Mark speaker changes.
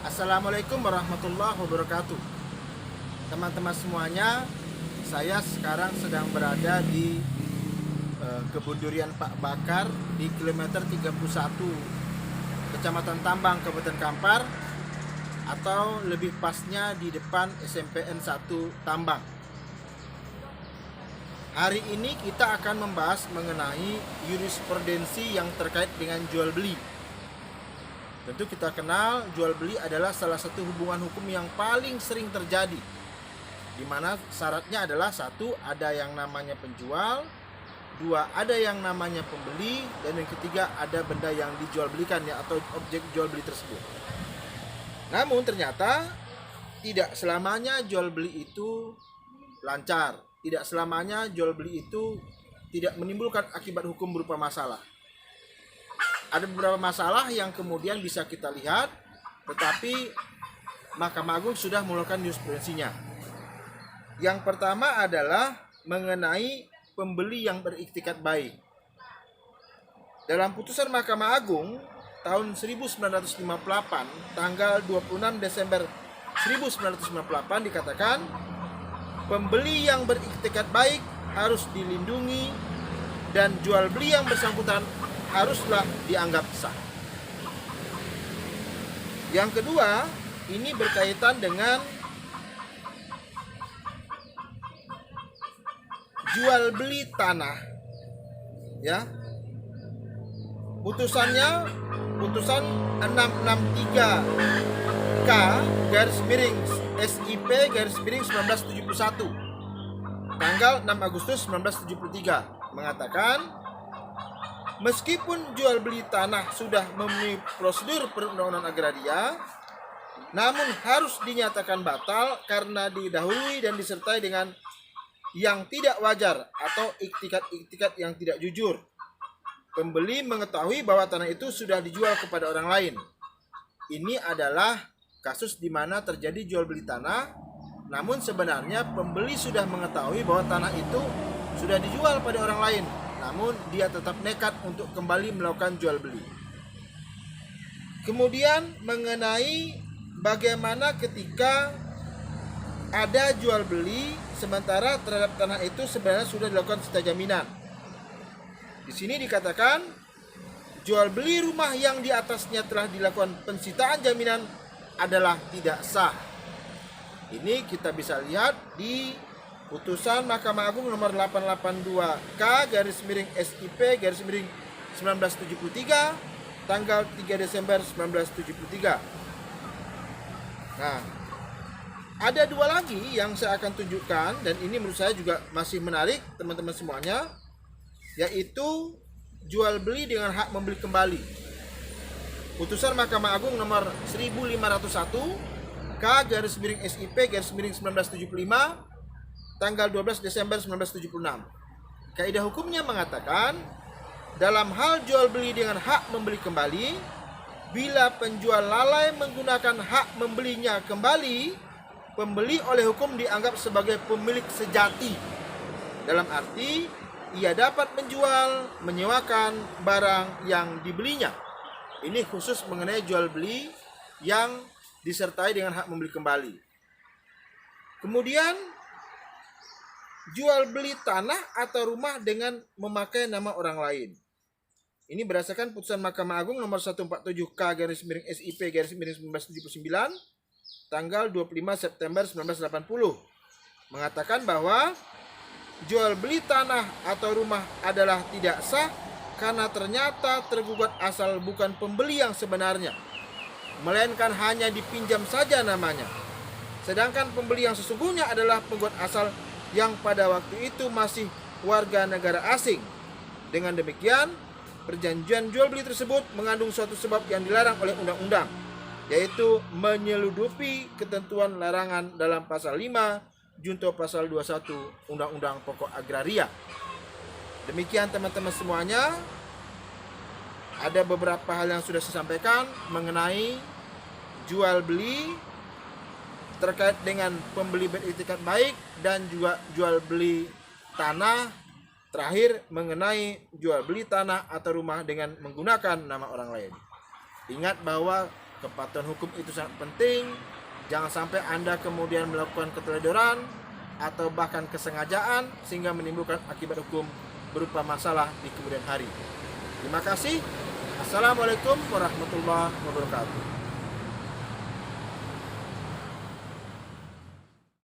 Speaker 1: Assalamualaikum warahmatullahi wabarakatuh. Teman-teman semuanya, saya sekarang sedang berada di kebun durian Pak Bakar di kilometer 31 Kecamatan Tambang, Kabupaten Kampar, atau lebih pasnya di depan SMPN 1 Tambang. Hari ini kita akan membahas mengenai jurisprudensi yang terkait dengan jual beli. Tentu kita kenal jual beli adalah salah satu hubungan hukum yang paling sering terjadi, di mana syaratnya adalah satu, ada yang namanya penjual, dua, ada yang namanya pembeli, dan yang ketiga, ada benda yang dijual belikan ya, atau objek jual beli tersebut. Namun ternyata tidak selamanya jual beli itu lancar, tidak selamanya jual beli itu tidak menimbulkan akibat hukum berupa masalah. Ada beberapa masalah yang kemudian bisa kita lihat, tetapi Mahkamah Agung sudah melakukan jurisprudensinya. Yang pertama adalah mengenai pembeli yang beriktikat baik. Dalam putusan Mahkamah Agung tahun 1958, tanggal 26 Desember 1958 dikatakan, pembeli yang beriktikat baik harus dilindungi dan jual beli yang bersangkutan haruslah dianggap sah. Yang kedua, ini berkaitan dengan jual beli tanah. Ya. Putusan 663 K garis miring SIP garis miring 1971 tanggal 6 Agustus 1973 mengatakan, meskipun jual beli tanah sudah memenuhi prosedur perundang-undangan agraria, namun harus dinyatakan batal karena didahului dan disertai dengan yang tidak wajar atau iktikat-iktikat yang tidak jujur. Pembeli mengetahui bahwa tanah itu sudah dijual kepada orang lain. Ini adalah kasus di mana terjadi jual beli tanah, namun sebenarnya pembeli sudah mengetahui bahwa tanah itu sudah dijual pada orang lain, namun dia tetap nekat untuk kembali melakukan jual beli. Kemudian mengenai bagaimana ketika ada jual beli sementara terhadap tanah itu sebenarnya sudah dilakukan sita jaminan. Di sini dikatakan jual beli rumah yang di atasnya telah dilakukan pensitaan jaminan adalah tidak sah. Ini kita bisa lihat di putusan Mahkamah Agung nomor 882 K garis miring SIP garis miring 1973 tanggal 3 Desember 1973. Nah, ada dua lagi yang saya akan tunjukkan, dan ini menurut saya juga masih menarik teman-teman semuanya, yaitu jual beli dengan hak membeli kembali. Putusan Mahkamah Agung nomor 1501 K garis miring SIP garis miring 1975 tanggal 12 Desember 1976. Kaidah hukumnya mengatakan, dalam hal jual beli dengan hak membeli kembali, bila penjual lalai menggunakan hak membelinya kembali, pembeli oleh hukum dianggap sebagai pemilik sejati. Dalam arti, ia dapat menjual, menyewakan barang yang dibelinya. Ini khusus mengenai jual beli yang disertai dengan hak membeli kembali. Kemudian, jual beli tanah atau rumah dengan memakai nama orang lain. Ini berdasarkan putusan Mahkamah Agung nomor 147 K garis miring SIP garis miring 1979 tanggal 25 September 1980 mengatakan bahwa jual beli tanah atau rumah adalah tidak sah karena ternyata tergugat asal bukan pembeli yang sebenarnya, melainkan hanya dipinjam saja namanya. Sedangkan pembeli yang sesungguhnya adalah penggugat asal yang pada waktu itu masih warga negara asing. Dengan demikian, perjanjian jual beli tersebut mengandung suatu sebab yang dilarang oleh undang-undang, yaitu menyeludupi ketentuan larangan dalam pasal 5 junto pasal 21 Undang-Undang Pokok Agraria. Demikian teman-teman semuanya, ada beberapa hal yang sudah saya sampaikan mengenai jual beli terkait dengan pembeli beriktikat baik dan juga jual beli tanah. Terakhir mengenai jual beli tanah atau rumah dengan menggunakan nama orang lain. Ingat bahwa Kepatuhan hukum itu sangat penting. Jangan sampai Anda kemudian melakukan keteledoran atau bahkan kesengajaan sehingga menimbulkan akibat hukum berupa masalah di kemudian hari. Terima kasih. Assalamualaikum warahmatullahi wabarakatuh.